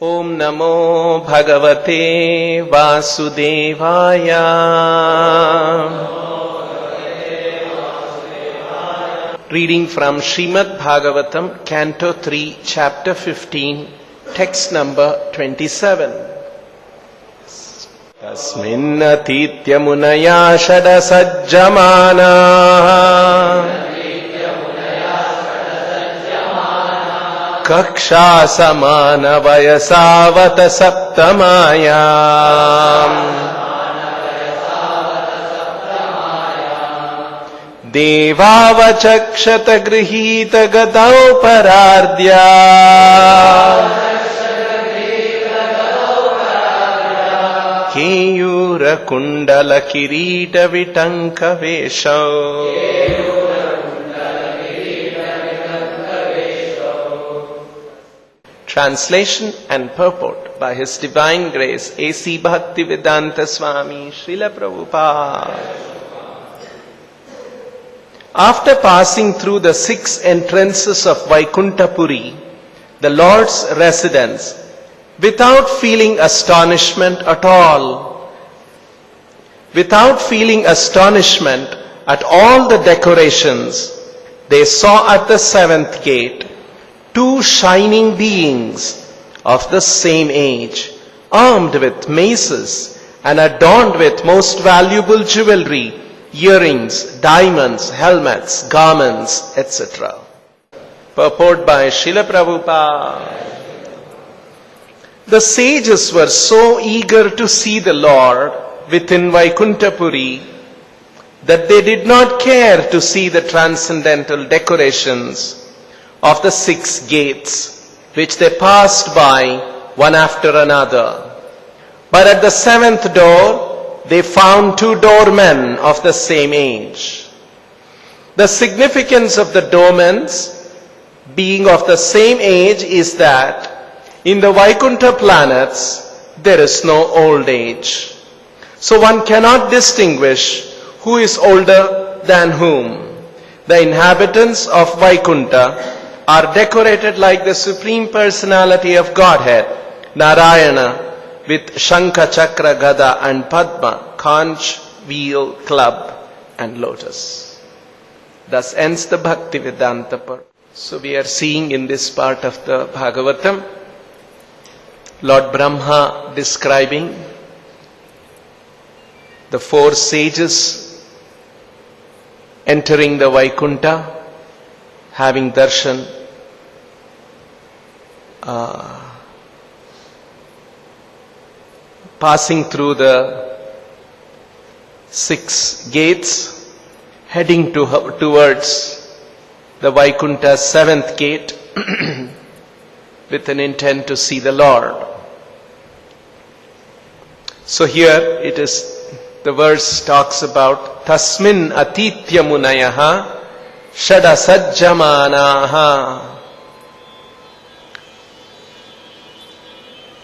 Om Namo Bhagavate Vasudevaya. Reading from Srimad Bhagavatam, Canto 3, Chapter 15, text number 27. Tasmin atitya munaya shada sajjamana Kaksha samana vayasavata saptamaya Devavachakshata grihita gadau parardya Keyura kundala kirita vitanka vesho Translation and purport by His Divine Grace A.C. Bhaktivedanta Swami, Srila Prabhupada. After passing through the 6 entrances of Vaikuntapuri, the Lord's residence, without feeling astonishment at all, the decorations, they saw at the 7th gate 2 shining beings of the same age, armed with maces and adorned with most valuable jewelry, earrings, diamonds, helmets, garments, etc. Purport by Srila Prabhupada. The sages were so eager to see the Lord within Vaikuntapuri that they did not care to see the transcendental decorations of the 6 gates, which they passed by one after another. But at the 7th door, they found 2 doormen of the same age. The significance of the doormen being of the same age is that in the Vaikuntha planets, there is no old age. So one cannot distinguish who is older than whom. The inhabitants of Vaikuntha are decorated like the Supreme Personality of Godhead, Narayana, with Shankha, Chakra, Gada and Padma, conch, wheel, club and lotus. Thus ends the Bhaktivedanta part. So we are seeing in this part of the Bhagavatam, Lord Brahma describing the 4 sages entering the Vaikuntha, having darshan, passing through the 6 gates, heading towards the Vaikuntha's 7th gate with an intent to see the Lord. So here it is, the verse talks about Tasmin atitya munayaha Shada sajjamanaha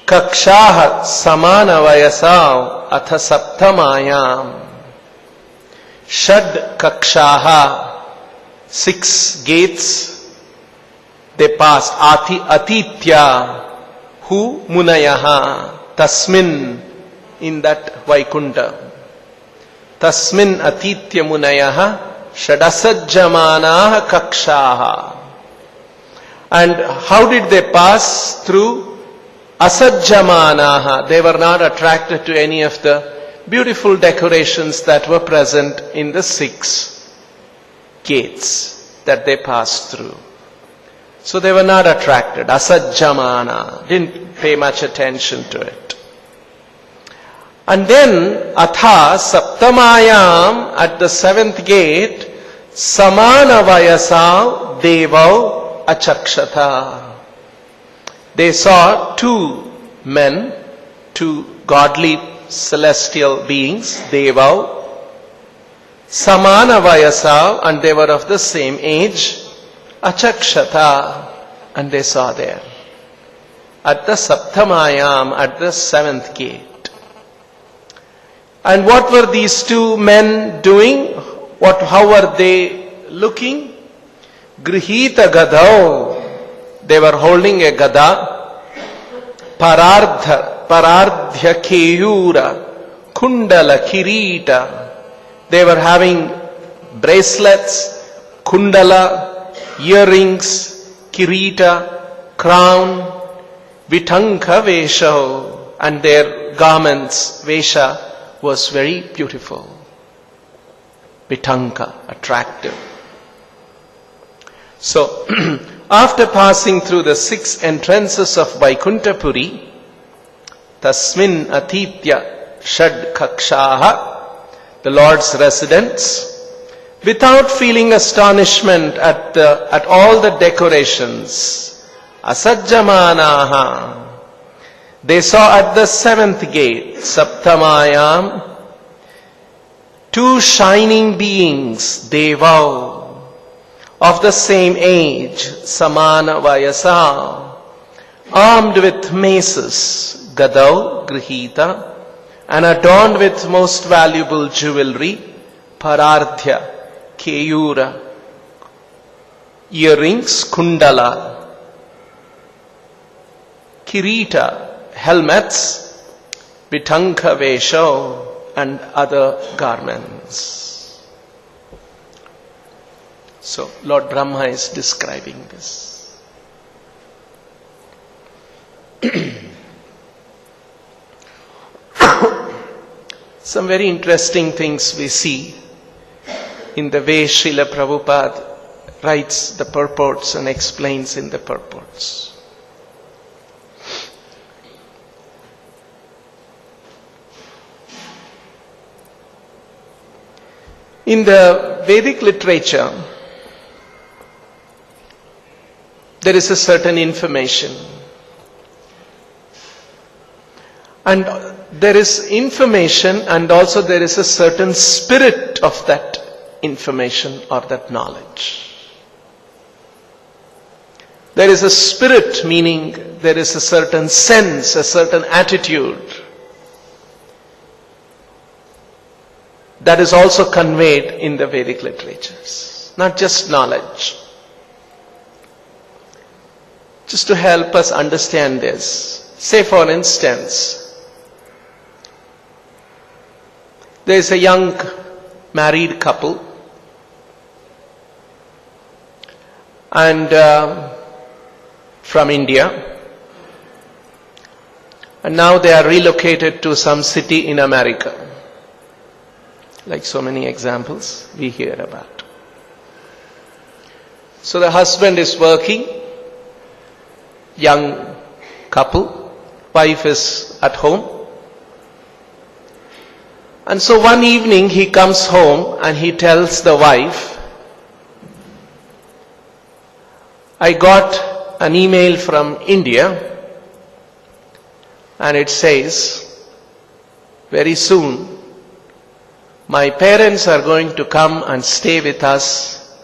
Kakshaha samana vayasav atha saptamayam Shad kakshaha 6 gates they passed. Atitya who munayaha tasmin in that Vaikuntha. Tasmin atitya munayaha Shadasajjamanaha kakshaha. And how did they pass through? Asajjamanaha. They were not attracted to any of the beautiful decorations that were present in the 6 gates that they passed through. So they were not attracted. Asajjamana. Didn't pay much attention to it. And then, Atha Saptamayam, at the 7th gate, Samana Vayasav Devav Achakshata. They saw 2 men, 2 godly celestial beings, Devav, Samana Vayasav, and they were of the same age, Achakshata, and they saw there. At the Saptamayam, at the 7th gate. And what were these 2 men doing? How were they looking? Grihita gadao. They were holding a gada. Paradhya Keyura, Kundala Kirita. They were having bracelets, kundala, earrings, kirita, crown, vitanka vesha, and their garments, vesha, was very beautiful. Vitanka, attractive. So, after passing through the 6 entrances of Vaikuntapuri, Tasmin Atitya Shad Kakshaha, the Lord's residence, without feeling astonishment at all the decorations, Asajjamanaha, they saw at the 7th gate, Saptamayam, 2 shining beings, Devav, of the same age, Samana Vayasa, armed with maces, Gadau, Grihita, and adorned with most valuable jewelry, Paradhya, Keyura, earrings, Kundala, Kirita, helmets, Vitanka Vesho, and other garments. So, Lord Brahma is describing this. Some very interesting things we see in the way Srila Prabhupada writes the purports and explains in the purports. In the Vedic literature, there is a certain information. And there is information and also there is a certain spirit of that information or that knowledge. There is a spirit, meaning there is a certain sense, a certain attitude that is also conveyed in the Vedic literatures. Not just knowledge. Just to help us understand this, say for instance, there is a young married couple and from India, and now they are relocated to some city in America, like so many examples we hear about. So the husband is working, young couple, wife is at home. And so one evening he comes home and he tells the wife, I got an email from India and it says, very soon my parents are going to come and stay with us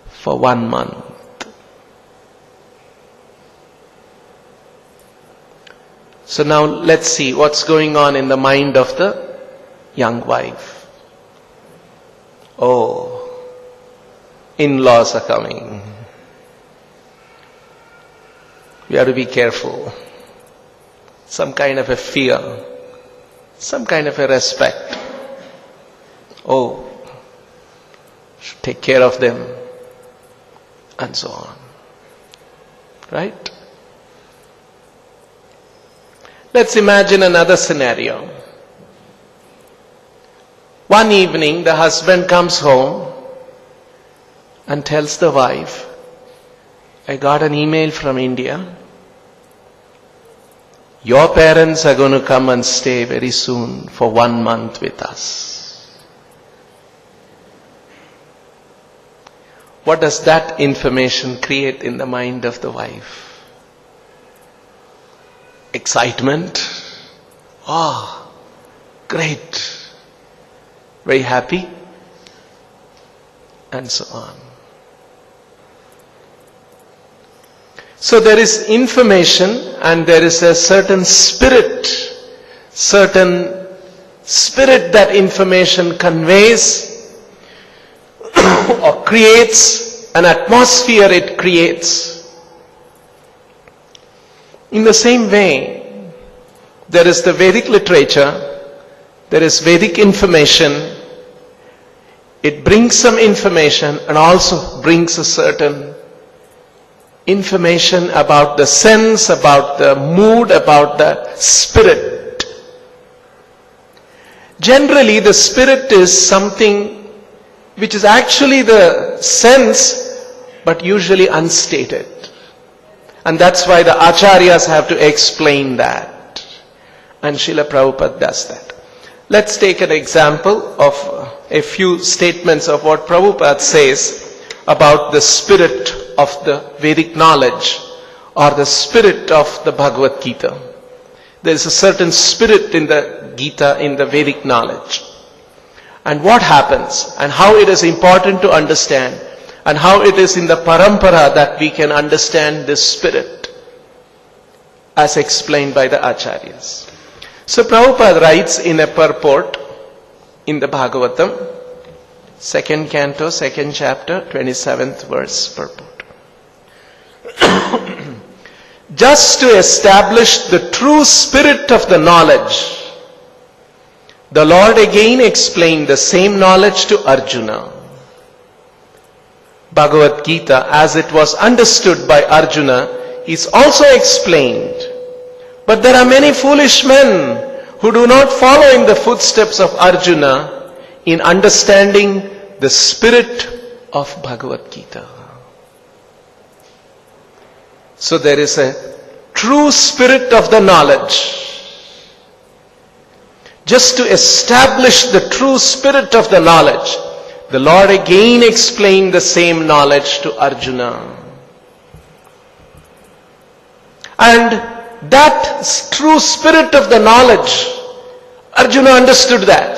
for 1 month. So now let's see what's going on in the mind of the young wife. Oh, in-laws are coming. We have to be careful. Some kind of a fear, some kind of a respect. Oh, should take care of them, and so on. Right? Let's imagine another scenario. One evening, the husband comes home and tells the wife, I got an email from India. Your parents are going to come and stay very soon for 1 month with us. What does that information create in the mind of the wife? Excitement. Oh, great. Very happy. And so on. So there is information and there is a certain spirit that information conveys or creates, an atmosphere it creates. In the same way, there is the Vedic literature, there is Vedic information. It brings some information and also brings a certain information about the sense, about the mood, about the spirit. Generally, the spirit is something which is actually the sense, but usually unstated. And that's why the acharyas have to explain that. And Srila Prabhupada does that. Let's take an example of a few statements of what Prabhupada says about the spirit of the Vedic knowledge or the spirit of the Bhagavad Gita. There is a certain spirit in the Gita, in the Vedic knowledge. And what happens and how it is important to understand and how it is in the parampara that we can understand this spirit as explained by the acharyas. So Prabhupada writes in a purport in the Bhagavatam, 2nd canto, 2nd chapter, 27th verse purport. Just to establish the true spirit of the knowledge, the Lord again explained the same knowledge to Arjuna. Bhagavad Gita, as it was understood by Arjuna, is also explained. But there are many foolish men who do not follow in the footsteps of Arjuna in understanding the spirit of Bhagavad Gita. So there is a true spirit of the knowledge. Just to establish the true spirit of the knowledge, the Lord again explained the same knowledge to Arjuna. And that true spirit of the knowledge, Arjuna understood that.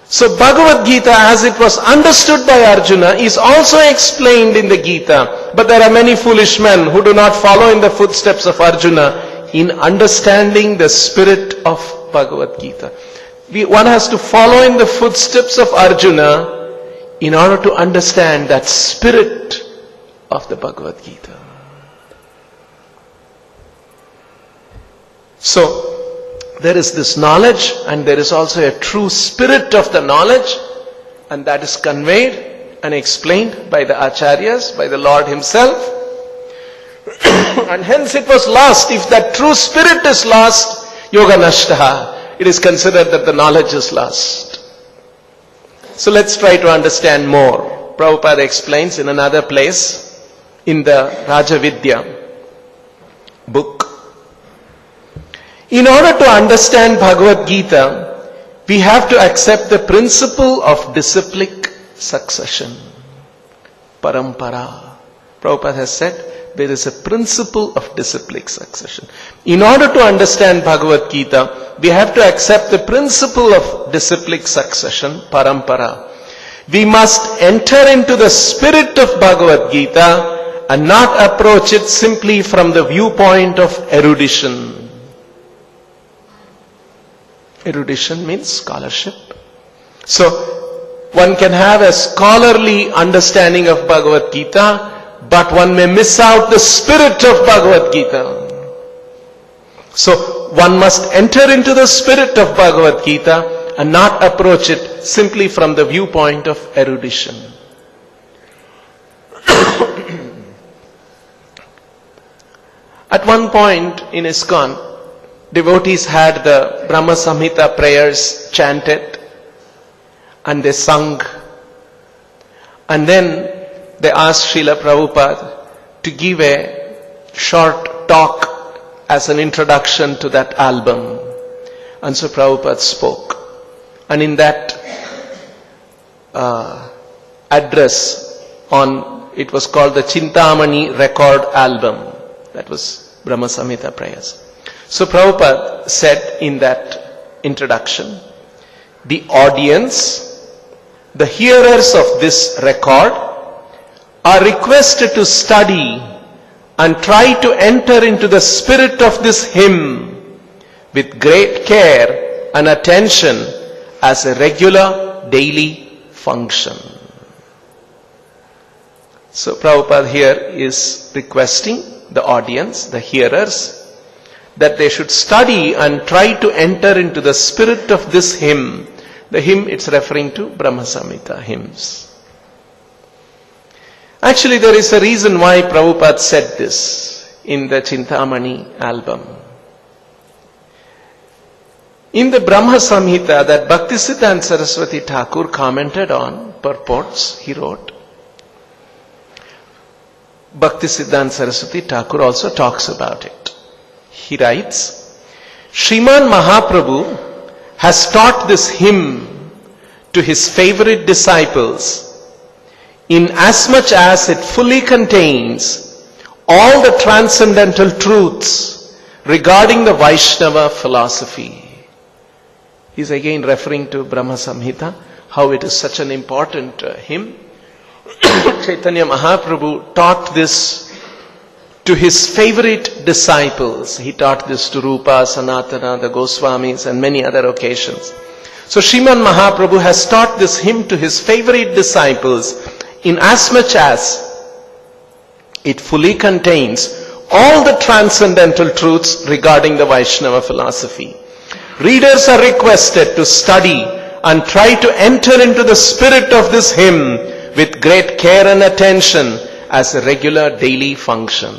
So Bhagavad Gita, as it was understood by Arjuna, is also explained in the Gita. But there are many foolish men who do not follow in the footsteps of Arjuna in understanding the spirit of Bhagavad Gita. One has to follow in the footsteps of Arjuna in order to understand that spirit of the Bhagavad Gita. So, there is this knowledge and there is also a true spirit of the knowledge, and that is conveyed and explained by the acharyas, by the Lord himself. And hence it was lost. If that true spirit is lost, yoga nashtaha, it is considered that the knowledge is lost. So let's try to understand more. Prabhupada explains in another place, in the Rajavidya book. In order to understand Bhagavad Gita, we have to accept the principle of disciplic succession. Parampara. Prabhupada has said, there is a principle of disciplic succession. In order to understand Bhagavad Gita, we have to accept the principle of disciplic succession, parampara. We must enter into the spirit of Bhagavad Gita and not approach it simply from the viewpoint of erudition. Erudition means scholarship. So, one can have a scholarly understanding of Bhagavad Gita, but one may miss out the spirit of Bhagavad Gita. So, one must enter into the spirit of Bhagavad Gita and not approach it simply from the viewpoint of erudition. At one point in ISKCON, devotees had the Brahma Samhita prayers chanted and they sung, and then they asked Srila Prabhupada to give a short talk as an introduction to that album. And so Prabhupada spoke. And in that address on, it was called the Chintamani record album. That was Brahma Samhita prayers. So Prabhupada said in that introduction, the audience, the hearers of this record, are requested to study and try to enter into the spirit of this hymn with great care and attention as a regular daily function. So Prabhupada here is requesting the audience, the hearers, that they should study and try to enter into the spirit of this hymn. The hymn, it's referring to Brahma Samhita hymns. Actually, there is a reason why Prabhupada said this in the Chintamani album. In the Brahma Samhita that Bhaktisiddhanta Saraswati Thakur commented on, purports, he wrote, Bhaktisiddhanta Saraswati Thakur also talks about it. He writes, Srimad Mahaprabhu has taught this hymn to his favorite disciples in as much as it fully contains all the transcendental truths regarding the Vaishnava philosophy. He is again referring to Brahma Samhita, how it is such an important hymn. Chaitanya Mahaprabhu taught this to his favorite disciples. He taught this to Rupa, Sanatana, the Goswamis and many other occasions. So Srimad Mahaprabhu has taught this hymn to his favorite disciples in as much as it fully contains all the transcendental truths regarding the Vaishnava philosophy. Readers are requested to study and try to enter into the spirit of this hymn with great care and attention as a regular daily function.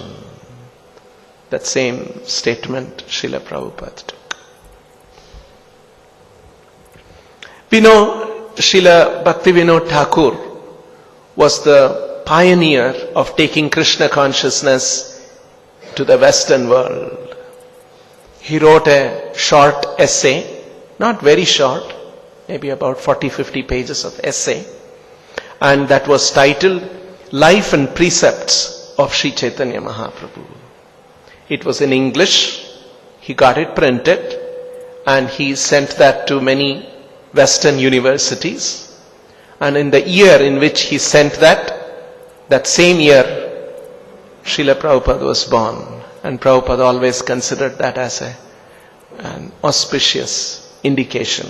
That same statement Srila Prabhupada took. We know Srila Bhaktivedanta Thakur was the pioneer of taking Krishna consciousness to the Western world. He wrote a short essay, not very short, maybe about 40-50 pages of essay, and that was titled Life and Precepts of Sri Chaitanya Mahaprabhu. It was in English, he got it printed, and he sent that to many Western universities. And in the year in which he sent that same year, Srila Prabhupada was born. And Prabhupada always considered that as an auspicious indication.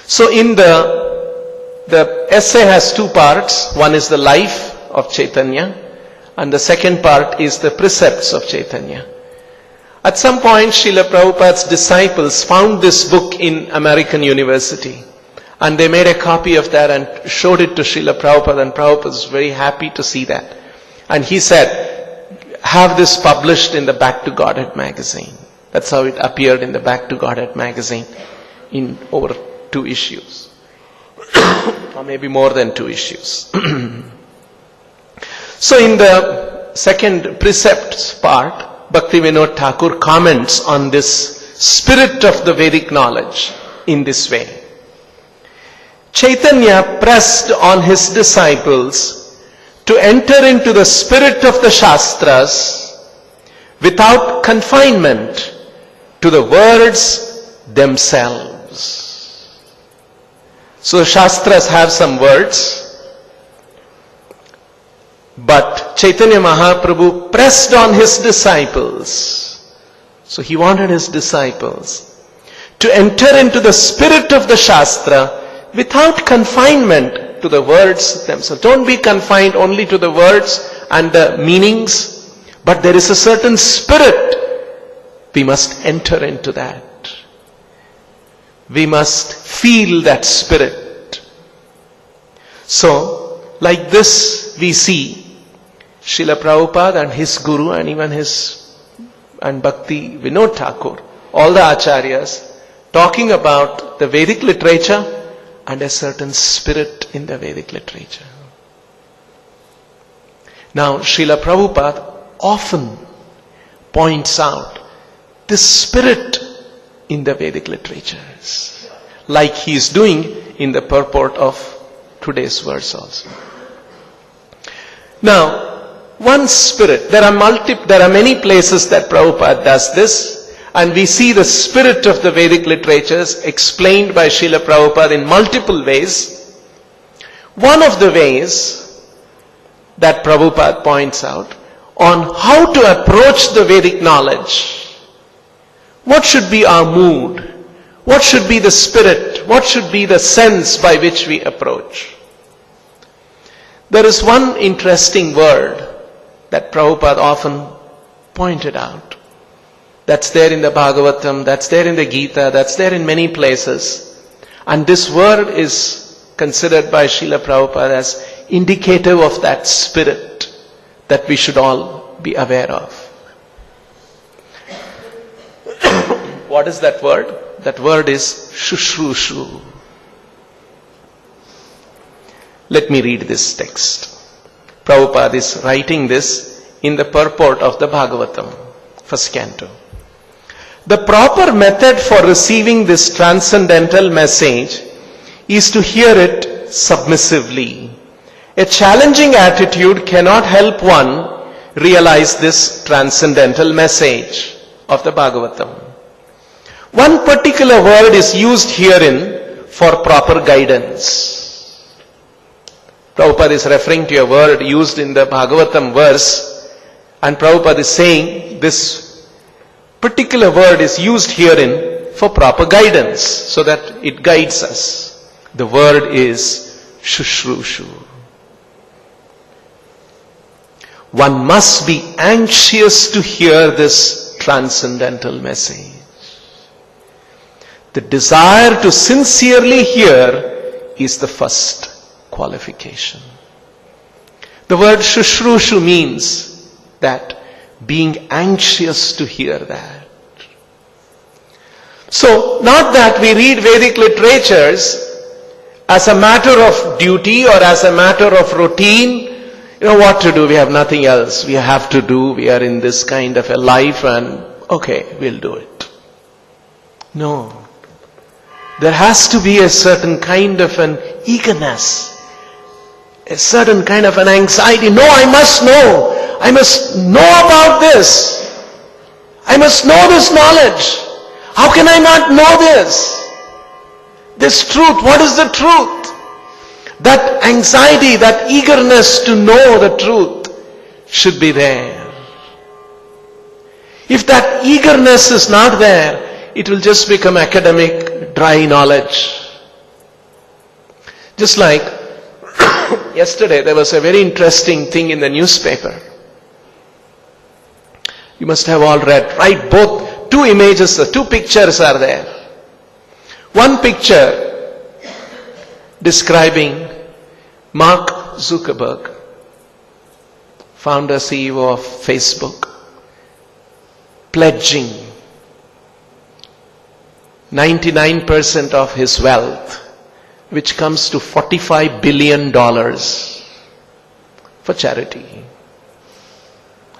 So in the essay has two parts. One is the life of Chaitanya, and the second part is the precepts of Chaitanya. At some point, Srila Prabhupada's disciples found this book in American University. And they made a copy of that and showed it to Srila Prabhupada, and Prabhupada was very happy to see that. And he said, have this published in the Back to Godhead magazine. That's how it appeared in the Back to Godhead magazine in over 2 issues. Or maybe more than 2 issues. So in the second precepts part, Bhaktivedanta Thakur comments on this spirit of the Vedic knowledge in this way. Chaitanya pressed on his disciples to enter into the spirit of the Shastras without confinement to the words themselves. So Shastras have some words, but Chaitanya Mahaprabhu pressed on his disciples. So he wanted his disciples to enter into the spirit of the Shastra without confinement to the words themselves. Don't be confined only to the words and the meanings, but there is a certain spirit. We must enter into that. We must feel that spirit. So, like this we see Srila Prabhupada and his Guru and even and Bhaktivedanta Thakur, all the Acharyas, talking about the Vedic literature and a certain spirit in the Vedic literature. Now, Srila Prabhupada often points out this spirit in the Vedic literatures, like he is doing in the purport of today's verse also. Now, one spirit, there are many places that Prabhupada does this, and we see the spirit of the Vedic literatures explained by Srila Prabhupada in multiple ways. One of the ways that Prabhupada points out on how to approach the Vedic knowledge. What should be our mood? What should be the spirit? What should be the sense by which we approach? There is one interesting word that Prabhupada often pointed out. That's there in the Bhagavatam, that's there in the Gita, that's there in many places. And this word is considered by Srila Prabhupada as indicative of that spirit that we should all be aware of. What is that word? That word is Shushrushu. Let me read this text. Prabhupada is writing this in the purport of the Bhagavatam, first canto. The proper method for receiving this transcendental message is to hear it submissively. A challenging attitude cannot help one realize this transcendental message of the Bhagavatam. One particular word is used herein for proper guidance. Prabhupada is referring to a word used in the Bhagavatam verse, and Prabhupada is saying this particular word is used herein for proper guidance, so that it guides us. The word is Shushrushu. One must be anxious to hear this transcendental message. The desire to sincerely hear is the first qualification. The word Shushrushu means that being anxious to hear that. So, not that we read Vedic literatures as a matter of duty or as a matter of routine. You know what to do, we have nothing else we have to do, we are in this kind of a life and okay, we'll do it. No. There has to be a certain kind of an eagerness, a certain kind of an anxiety. No, I must know. I must know about this. I must know this knowledge. How can I not know this? This truth, what is the truth? That anxiety, that eagerness to know the truth should be there. If that eagerness is not there, it will just become academic, dry knowledge. Just like yesterday there was a very interesting thing in the newspaper. You must have all read, right? Both, two images, two pictures are there. One picture describing Mark Zuckerberg, founder CEO of Facebook, pledging 99% of his wealth, which comes to $45 billion for charity.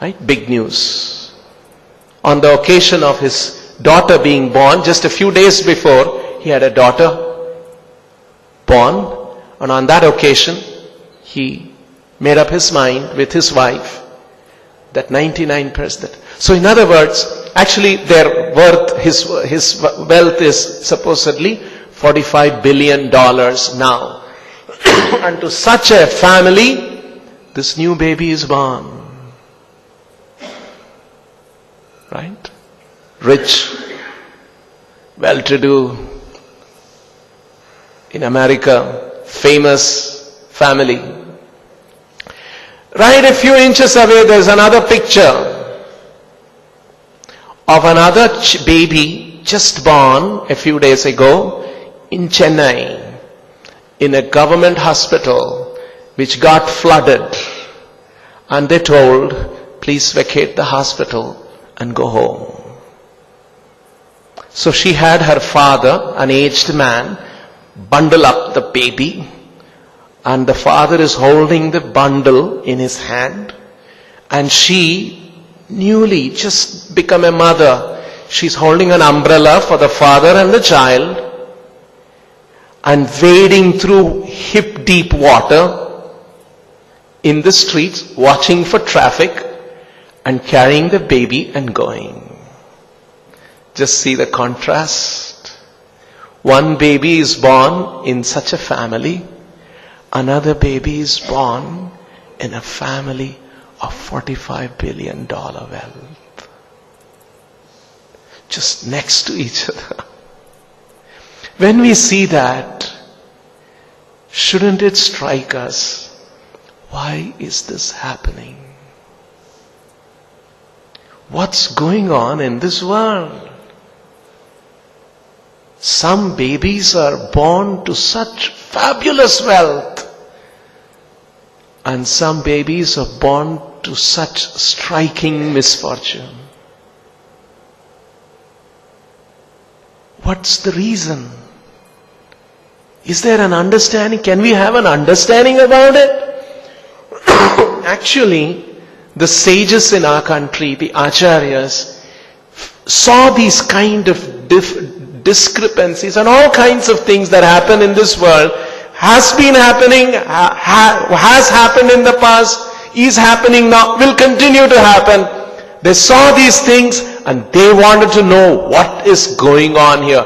Right? Big news. On the occasion of his daughter being born, just a few days before, he had a daughter born, and on that occasion, he made up his mind with his wife that 99%. So in other words, actually their worth, his wealth is supposedly $45 billion now. And to such a family, this new baby is born. Right? Rich, well-to-do, in America, famous family. Right a few inches away, there's another picture of another baby just born a few days ago in Chennai, in a government hospital which got flooded, and they told, please vacate the hospital and go home. So she had her father, an aged man, bundle up the baby, and the father is holding the bundle in his hand, and she, newly just become a mother, she's holding an umbrella for the father and the child, and wading through hip-deep water in the streets, watching for traffic, and carrying the baby and going. Just see the contrast. One baby is born in such a family, another baby is born in a family of $45 billion wealth. Just next to each other. When we see that, shouldn't it strike us, why is this happening? What's going on in this world? Some babies are born to such fabulous wealth, and some babies are born to such striking misfortune. What's the reason? Is there an understanding? Can we have an understanding about it? Actually, the sages in our country, the acharyas, saw these kind of discrepancies and all kinds of things that happen in this world, has been happening, has happened in the past, is happening now, will continue to happen. They saw these things and they wanted to know what is going on here.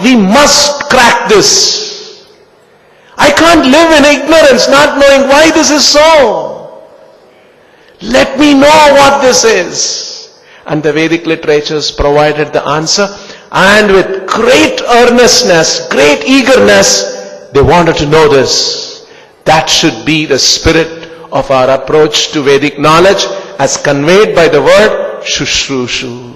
We must crack this. I can't live in ignorance, not knowing why this is so. Let me know what this is. And the Vedic literatures provided the answer, and with great earnestness, great eagerness, they wanted to know this. That should be the spirit of our approach to Vedic knowledge as conveyed by the word Shushrushu.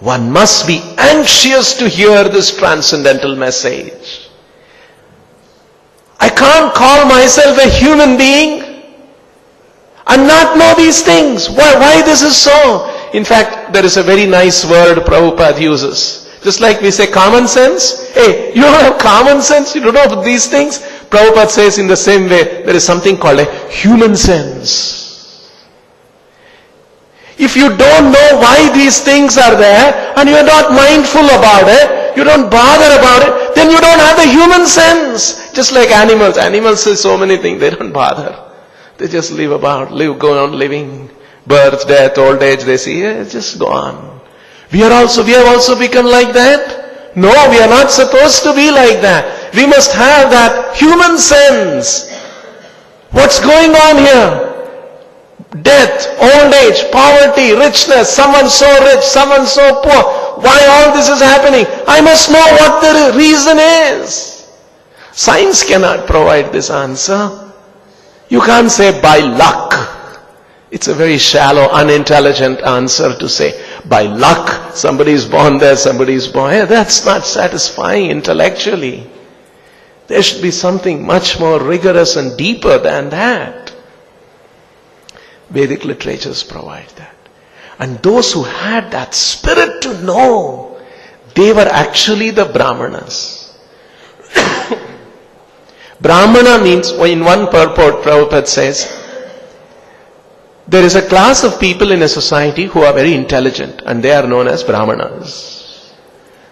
One must be anxious to hear this transcendental message. I can't call myself a human being and not know these things. Why this is so? In fact, there is a very nice word Prabhupada uses. Just like we say common sense. Hey, you don't have common sense, you don't know these things. Prabhupada says in the same way, there is something called a human sense. If you don't know why these things are there, and you are not mindful about it, you don't bother about it, then you don't have the human sense. Just like animals. Animals say so many things, they don't bother. They just go on living. Birth, death, old age, they see, just go on. We have also become like that? No, we are not supposed to be like that. We must have that human sense. What's going on here? Death, old age, poverty, richness, someone so rich, someone so poor. Why all this is happening? I must know what the reason is. Science cannot provide this answer. You can't say by luck. It's a very shallow, unintelligent answer to say, by luck, somebody is born there, somebody is born here. That's not satisfying intellectually. There should be something much more rigorous and deeper than that. Vedic literatures provide that. And those who had that spirit to know, they were actually the Brahmanas. Brahmana means, in one purport, Prabhupada says, there is a class of people in a society who are very intelligent, and they are known as Brahmanas.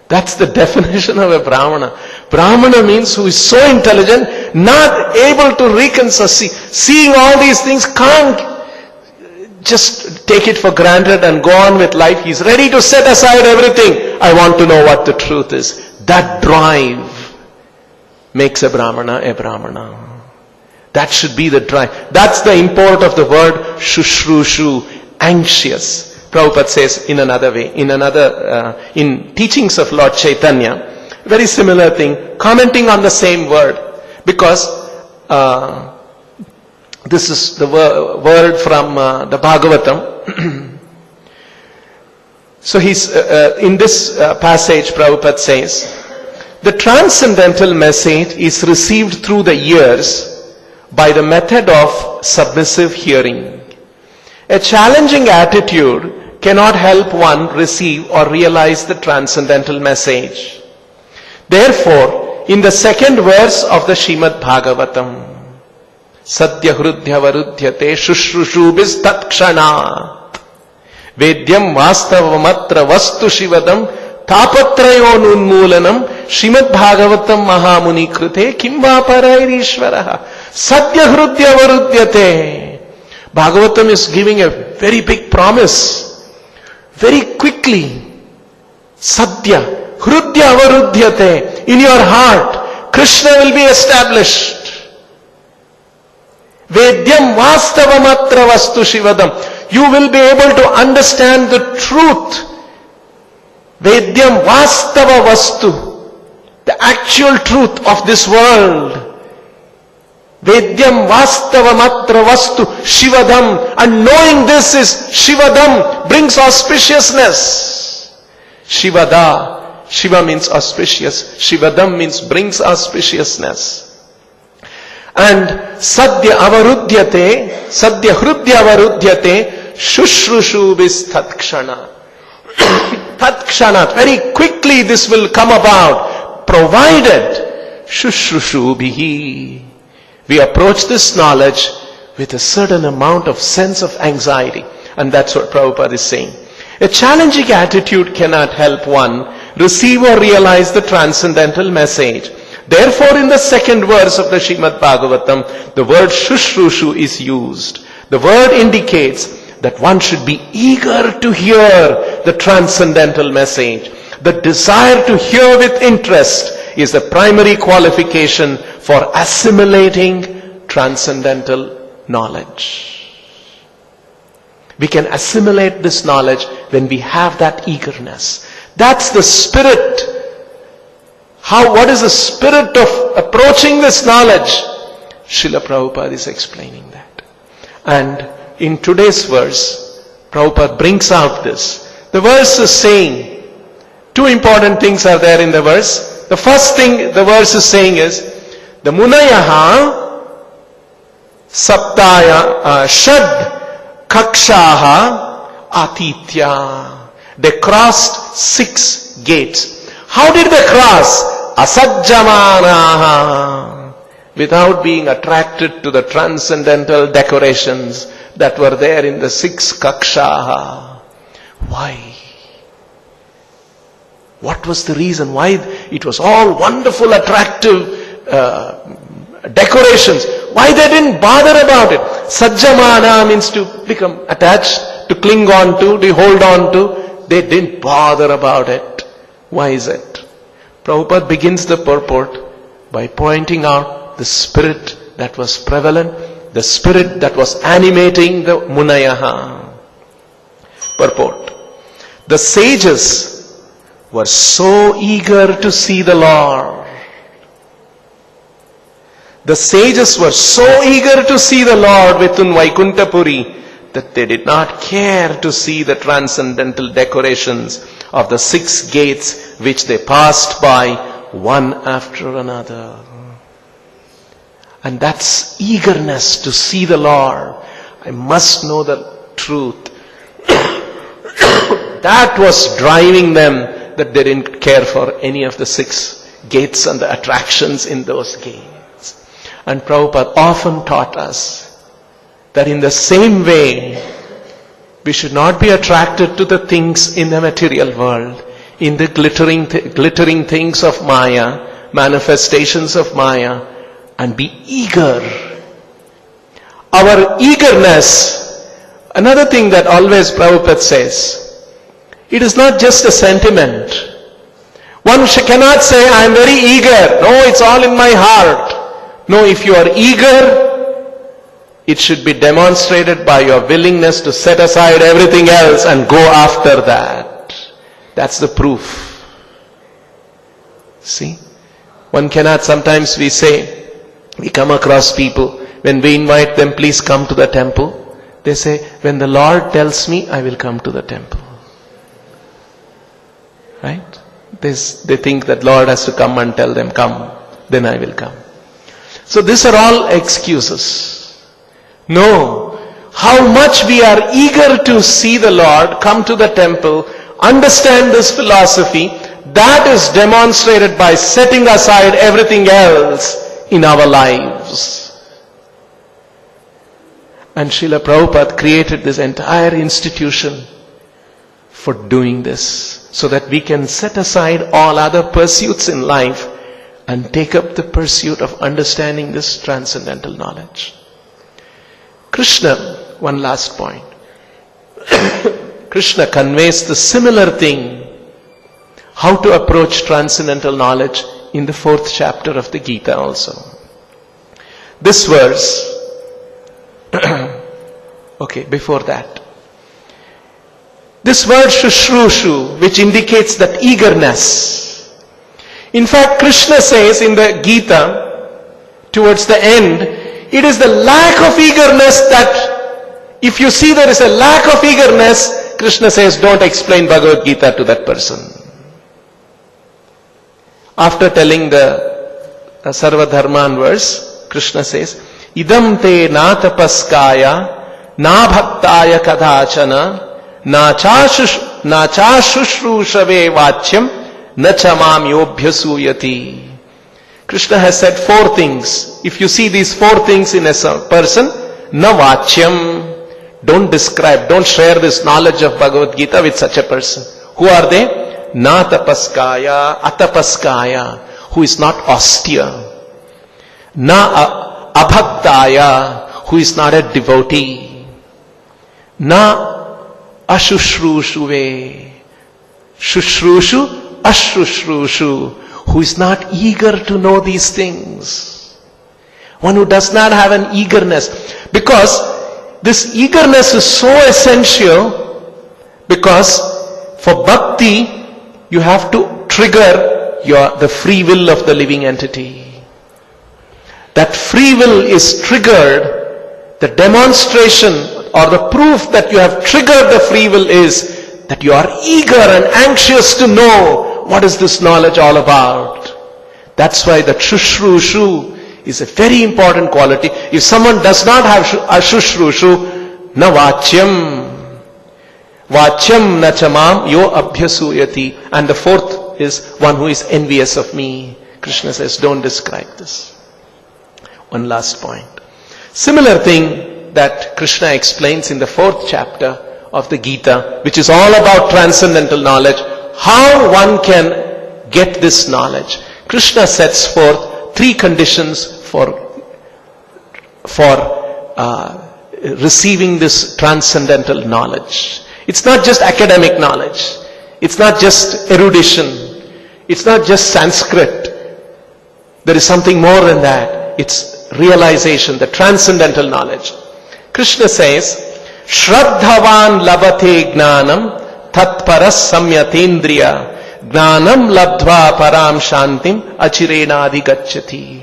That's the definition of a Brahmana. Brahmana means who is so intelligent, not able to reconcile, seeing all these things, can't just take it for granted and go on with life. He's ready to set aside everything. I want to know what the truth is. That drive makes a Brahmana a Brahmana. That should be the drive. That's the import of the word Shushrushu, anxious. Prabhupada says in another way, in teachings of Lord Chaitanya, very similar thing, commenting on the same word, because this is the word from the Bhagavatam. So in this passage, Prabhupada says, the transcendental message is received through the ears by the method of submissive hearing. A challenging attitude cannot help one receive or realize the transcendental message. Therefore, in the second verse of the Srimad Bhagavatam, Sadhya Hrudhya Varudhyate Shushrushuvis Tatkshanat Vedyam Vastavamatra Vastu Shivadam Tapatrayon Unmoolanam Srimad Bhagavatam Mahamuni Krute Kimva Parairishvaraha Sadhya Hrudhya Varudhyate. Bhagavatam is giving a very big promise. Very quickly. Sadhya Hrudhya Varudhyate. In your heart, Krishna will be established. Vedyam Vastavamatra Vastu Shivadam. You will be able to understand the truth. Vedyam Vastava Vastu. The actual truth of this world. Vedyam vastavamatra vastu shivadam. And knowing this is shivadam, brings auspiciousness. Shivada. Shiva means auspicious. Shivadam means brings auspiciousness. And sadhya avarudhyate, sadhya hrudya avarudhyate, shushrushu tatskana. Tatkshana, very quickly this will come about, provided shushrushu bihi. We approach this knowledge with a certain amount of sense of anxiety. And that's what Prabhupada is saying. A challenging attitude cannot help one receive or realize the transcendental message. Therefore, in the second verse of the Srimad Bhagavatam, the word shushrushu is used. The word indicates that one should be eager to hear the transcendental message. The desire to hear with interest is the primary qualification for assimilating transcendental knowledge. We can assimilate this knowledge when we have that eagerness. That's the spirit. What is the spirit of approaching this knowledge? Srila Prabhupada is explaining that. And in today's verse, Prabhupada brings out this. The verse is saying, two important things are there in the verse. The first thing the verse is saying is, the Munayaha Saptaya Shad Kakshaha Atitya. They crossed 6 gates. How did they cross? Asajjamanaha. Without being attracted to the transcendental decorations that were there in the 6 kakshaha. Why? What was the reason? Why it was all wonderful, attractive decorations? Why they didn't bother about it? Sajjamana means to become attached, to cling on to hold on to. They didn't bother about it. Why is it? Prabhupada begins the purport by pointing out the spirit that was prevalent, the spirit that was animating the Munayaha. Purport. The sages were so eager to see the Lord. The sages were so eager to see the Lord within Vaikuntapuri that they did not care to see the transcendental decorations of the 6 gates which they passed by one after another. And that's eagerness to see the Lord. I must know the truth. That was driving them, that they didn't care for any of the 6 gates and the attractions in those gates. And Prabhupada often taught us that in the same way, we should not be attracted to the things in the material world, in the glittering things of Maya, manifestations of Maya, and be eager. Our eagerness, another thing that always Prabhupada says, it is not just a sentiment. One cannot say, I am very eager. No, it's all in my heart. No, if you are eager, it should be demonstrated by your willingness to set aside everything else and go after that. That's the proof. See? One cannot, sometimes we say, we come across people, when we invite them, please come to the temple. They say, when the Lord tells me, I will come to the temple. Right? They think that Lord has to come and tell them, come, then I will come. So these are all excuses. No, how much we are eager to see the Lord, come to the temple, understand this philosophy, that is demonstrated by setting aside everything else in our lives. And Srila Prabhupada created this entire institution for doing this, so that we can set aside all other pursuits in life and take up the pursuit of understanding this transcendental knowledge. Krishna, one last point. Krishna conveys the similar thing, how to approach transcendental knowledge, in the 4th chapter of the Gita also. This verse, okay, before that. This word shushrushu, which indicates that eagerness. In fact, Krishna says in the Gita, towards the end, it is the lack of eagerness that, if you see there is a lack of eagerness, Krishna says, don't explain Bhagavad Gita to that person. After telling the Sarva Dharman verse, Krishna says, Idam te na tapaskaya, na bhaktaya kadachana, na chashushrushrave vachyam, na chamam yobhyasuyati. Krishna has said 4 things. If you see these 4 things in a person, na vachyam, don't describe, don't share this knowledge of Bhagavad Gita with such a person. Who are they? Na tapaskaya, atapaskaya, who is not austere. Na abhaktaya, who is not a devotee. Na ashushrushuve, shushrushu, ashrushrushu, who is not eager to know these things. One who does not have an eagerness. Because this eagerness is so essential, because for bhakti, you have to trigger the free will of the living entity. That free will is triggered, the demonstration or the proof that you have triggered the free will is that you are eager and anxious to know what is this knowledge all about. That's why the shushrushu is a very important quality. If someone does not have ashushrushu, na vachyam. Vachyam na chamam yo abhyasuyati. And the 4th is one who is envious of me. Krishna says, don't describe this. One last point. Similar thing that Krishna explains in the 4th chapter of the Gita, which is all about transcendental knowledge, how one can get this knowledge. Krishna sets forth 3 conditions for receiving this transcendental knowledge. It's not just academic knowledge. It's not just erudition. It's not just Sanskrit. There is something more than that. It's realization, the transcendental knowledge. Krishna says, Shraddhavan labate gnanam tatparas samyatendriya gnanam labdva param shantim achirena adhigacchati.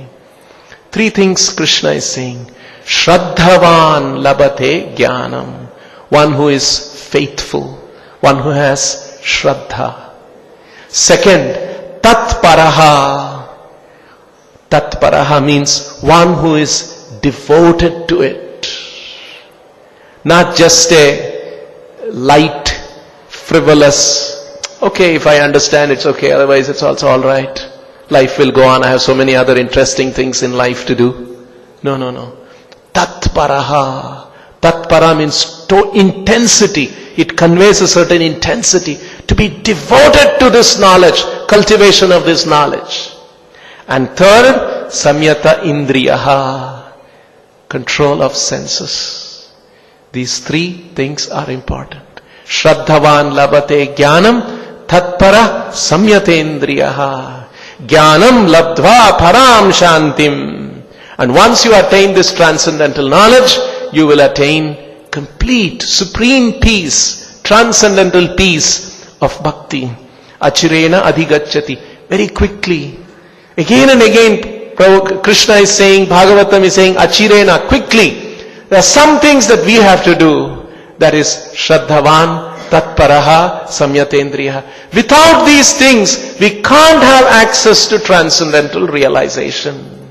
3 things Krishna is saying. Shraddhavan labate jnanam. One who is faithful. One who has shraddha. Second, tatparaha. Tatparaha means one who is devoted to it. Not just a light, frivolous, okay, if I understand it's okay, otherwise it's also alright. Life will go on, I have so many other interesting things in life to do. No. Tatparaha. Tatpara means intensity. It conveys a certain intensity. To be devoted to this knowledge, cultivation of this knowledge. And third, samyata indriyaha. Control of senses. These 3 things are important. Shraddhavan labate jnanam tatpara samyatendriyaha. Jnanam labdva param shantim. And once you attain this transcendental knowledge, you will attain complete, supreme peace, transcendental peace of bhakti. Achirena adhigacchati. Very quickly. Again and again, Krishna is saying, Bhagavatam is saying, achirena, quickly. There are some things that we have to do. That is Shraddhavan, Tatparaha, Samyatendriya. Without these things, we can't have access to transcendental realization.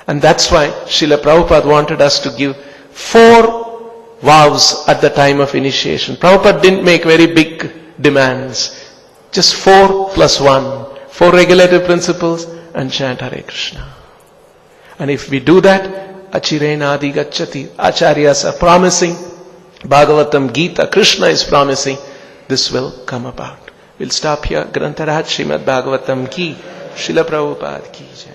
And that's why Srila Prabhupada wanted us to give 4 vows at the time of initiation. Prabhupada didn't make very big demands. Just 4 plus 1. 4 regulative principles and chant Hare Krishna. And if we do that, Achirena adhigacchati. Acharyas are promising, Bhagavatam, Gita, Krishna is promising, this will come about. We'll stop here. Grantaraj Srimad Bhagavatam ki, Srila Prabhupada ki jai.